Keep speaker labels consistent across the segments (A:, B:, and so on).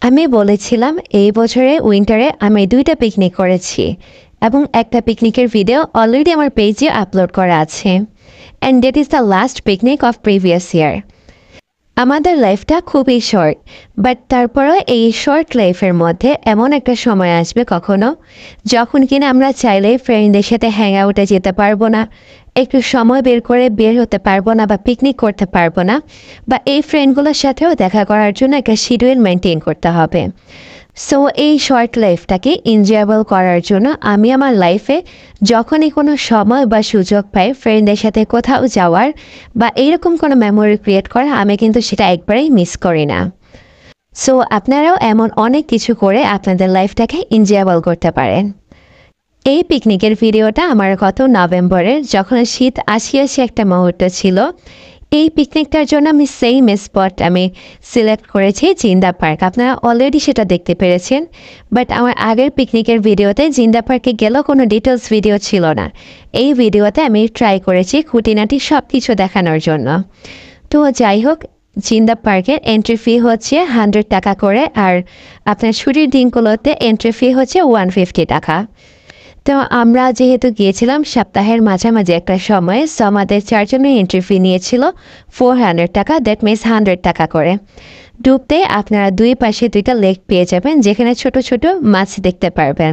A: আমি বলেছিলাম এই বছরে উইন্টারে আমি ২টা পিকনিক করেছি এবং একটা পিকনিকের ভিডিও অলরেডি আমার পেজে আপলোড করা আছে। And that is the last picnic of previous year. আমাদের লাইফটা খুবই শর্ট, বাট তারপরেও এই শর্ট লাইফের মধ্যে এমন একটা সময় আসবে কখনো যখন কিনা আমরা চাইলে ফ্রেন্ডদের সাথে হ্যাং আউটে যেতে পারবো না, একটু সময় বের করে বের হতে পারবো না বা পিকনিক করতে পারবো না, বা এই ফ্রেন্ডগুলোর সাথেও দেখা করার জন্য একটা শিডিউল মেনটেন করতে হবে। সো এই শর্ট লাইফটাকে এনজয়েবল করার জন্য আমি আমার লাইফে যখনই কোনো সময় বা সুযোগ পাই ফ্রেন্ডদের সাথে কোথাও যাওয়ার বা এইরকম কোনো মেমোরি ক্রিয়েট করা, আমি কিন্তু সেটা একবারেই মিস করি না। সো আপনারাও এমন অনেক কিছু করে আপনাদের লাইফটাকে এনজয়েবল করতে পারেন। এই পিকনিকের ভিডিওটা আমার গত নভেম্বরের, যখন শীত আসি একটা মুহূর্ত ছিল। এই পিকনিকটার জন্য আমি সেম স্পট আমি সিলেক্ট করেছি জিন্দা পার্ক। আপনারা অলরেডি সেটা দেখতে পেরেছেন, বাট আমার আগের পিকনিকের ভিডিওতে জিন্দা পার্কে গেলেও কোনো ডিটেলস ভিডিও ছিল না। এই ভিডিওতে আমি ট্রাই করেছি খুঁটিনাটি সব কিছু দেখানোর জন্য। তো যাই হোক, জিন্দা পার্কের এন্ট্রি ফি হচ্ছে 100 টাকা করে, আর আপনার ছুটির দিনগুলোতে এন্ট্রি ফি হচ্ছে 150 টাকা। তো আমরা যেহেতু গিয়েছিলাম সপ্তাহের মাঝামাঝি একটা সময়ে, সো আমাদের 4 জনের এন্ট্রি ফি নিয়েছিল 400 টাকা, দ্যাট মিনস 100 টাকা করে। ডুবতে আপনারা দুই পাশে 2টা লেক পেয়ে যাবেন, যেখানে ছোট ছোট মাছ দেখতে পারবেন।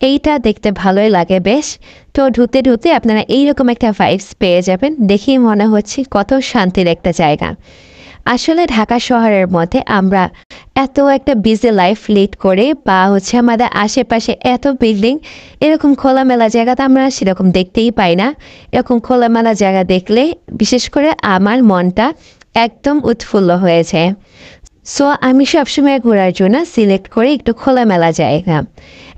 A: এইটা দেখতে ভালোই লাগে বেশ। তো ঢুকতে ঢুকতে আপনারা এইরকম একটা ভাইবস পেয়ে যাবেন, দেখেই মনে হচ্ছে কত শান্তির একটা জায়গা। আসলে ঢাকা শহরের মধ্যে আমরা এত একটা বিজি লাইফ লিড করে, বা আমাদের আশেপাশে এত বিল্ডিং, এরকম খোলামেলা জায়গাতে আমরা সেরকম দেখতেই পাই না। এরকম খোলামেলা জায়গা দেখলে বিশেষ করে আমার মনটা একদম উৎফুল্ল হয়েছে। সো আমি সবসময় ঘোরার জন্য সিলেক্ট করি একটু খোলামেলা জায়গা।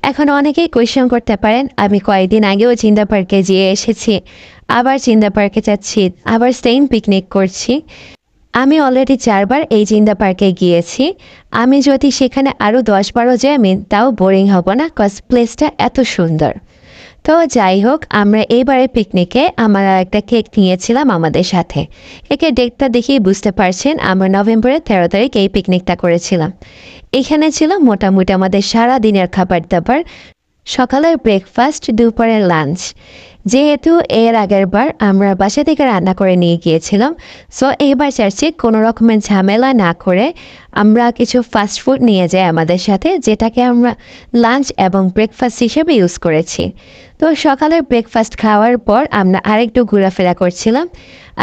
A: এখন অনেকেই কোয়েশ্চেন করতে পারেন, আমি কয়েকদিন আগেও জিন্দা পার্কে যেয়ে এসেছি, আবার জিন্দা পার্কে যাচ্ছি, আবার সেম পিকনিক করছি। আমি অলরেডি 4 বার এই জিন্দা পার্কে গিয়েছি। আমি যদি সেখানে আরও 10-12 যাই আমি তাও বোরিং হব না, কজ প্লেসটা এত সুন্দর। তো যাই হোক, আমরা এইবারে পিকনিকে আমরা একটা কেক নিয়েছিলাম আমাদের সাথে। কেকের ডেটটা দেখেই বুঝতে পারছেন, আমরা নভেম্বরের 13 তারিখ এই পিকনিকটা করেছিলাম। এখানে ছিল মোটামুটি আমাদের সারা দিনের খাবার দাবার, সকালের ব্রেকফাস্ট, দুপুরের লাঞ্চ। যেহেতু এর আগের বার আমরা বাসা থেকে রান্না করে নিয়ে গিয়েছিলাম, সো এইবার চাচ্ছি কোনো রকমের ঝামেলা না করে আমরা কিছু ফাস্ট ফুড নিয়ে যাই আমাদের সাথে, যেটাকে আমরা লাঞ্চ এবং ব্রেকফাস্ট হিসেবে ইউজ করেছি। তো সকালের ব্রেকফাস্ট খাওয়ার পর আমরা আরেকটু ঘোরাফেরা করছিলাম।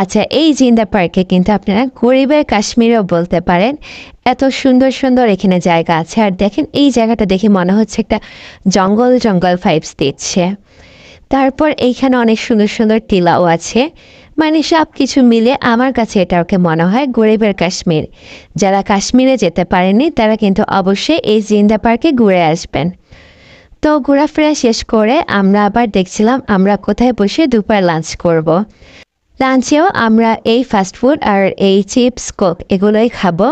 A: আচ্ছা, এই জিন্দা পার্কে কিন্তু আপনারা গরিবের কাশ্মীরও বলতে পারেন, এত সুন্দর সুন্দর এখানে জায়গা আছে। আর দেখেন, এই জায়গাটা দেখে মনে হচ্ছে একটা জঙ্গল জঙ্গল ভাইবস দিচ্ছে। তারপর এইখানে অনেক সুন্দর সুন্দর টিলাও আছে। মানে সব কিছু মিলে আমার কাছে এটাকে মনে হয় গরিবের কাশ্মীর। যারা কাশ্মীরে যেতে পারেনি তারা কিন্তু অবশ্যই এই জিন্দা পার্কে ঘুরে আসবেন। তো ঘোরাফেরা শেষ করে আমরা আবার দেখছিলাম আমরা কোথায় বসে দুপুরে লাঞ্চ করব। লাঞ্চেও আমরা এই ফাস্টফুড আর এই চিপস, কোক এগুলোই খাবো।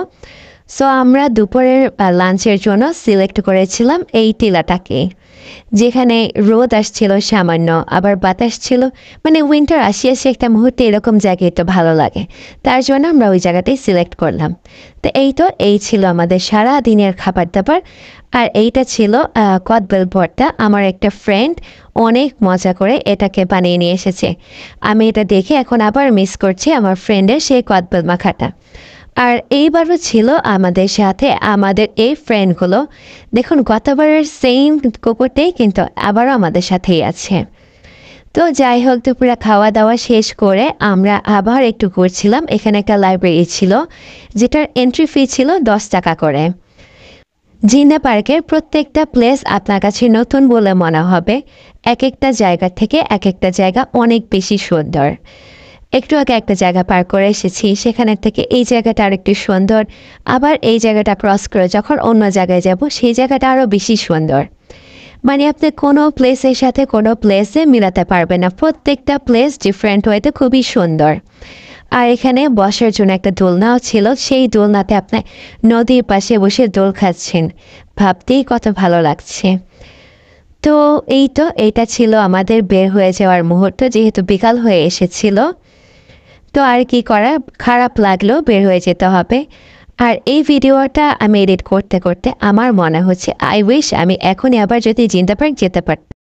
A: সো আমরা দুপুরের লাঞ্চের জন্য সিলেক্ট করেছিলাম এই টিলাটাকে, যেখানে রোদ আসছিল সামান্য, আবার বাতাস ছিল। মানে উইন্টার আসি একটা মুহূর্তে এরকম জায়গায় তো ভালো লাগে, তার জন্য আমরা ওই জায়গাটাই সিলেক্ট করলাম। তো এই ছিল আমাদের সারা দিনের খাবার দাবার। আর এইটা ছিল কদবেল ভর্তা। আমার একটা ফ্রেন্ড অনেক মজা করে এটাকে বানিয়ে নিয়ে এসেছে। আমি এটা দেখে এখন আবার মিস করছি আমার ফ্রেন্ডের সেই কদবেল মাখাটা। আর এইবারও ছিল আমাদের সাথে আমাদের এই ফ্রেন্ডগুলো। দেখুন, গতবারের সেম কুকুরটাই কিন্তু আবারও আমাদের সাথেই আছে। তো যাই হোক, দুপুরে খাওয়া দাওয়া শেষ করে আমরা আবার একটু ঘুরছিলাম। এখানে একটা লাইব্রেরি ছিল, যেটার এন্ট্রি ফি ছিল 10 টাকা করে। জিন্দা পার্কের প্রত্যেকটা প্লেস আপনার কাছে নতুন বলে মনে হবে। এক একটা জায়গা থেকে এক একটা জায়গা অনেক বেশি সুন্দর। একটু আগে একটা জায়গা পার করে এসেছি, সেখানে থেকে এই জায়গাটা আরেকটু সুন্দর। আবার এই জায়গাটা ক্রস করে যখন অন্য জায়গায় যাব, সেই জায়গাটা আরও বেশি সুন্দর। মানে আপনি কোনো প্লেসের সাথে কোনো প্লেসে মিলাতে পারবেন না, প্রত্যেকটা প্লেস ডিফারেন্ট ওয়েতে খুবই সুন্দর। আর এখানে বসার জন্য একটা দোলনাও ছিল, সেই দোলনাতে আপনি নদীর পাশে বসে দোল খাচ্ছেন, ভাবতেই কত ভালো লাগছে। তো এইটা ছিল আমাদের বের হয়ে যাওয়ার মুহূর্ত, যেহেতু বিকাল হয়ে এসেছিল। তো আর কি করা, খারাপ লাগলো, বের হয়ে যেতে হবে। আর এই ভিডিওটা আমি এডিট করতে করতে আমার মনে হচ্ছে আই উইশ আমি এখনই আবার যদি জিন্দা পার্ক যেতে পারতাম।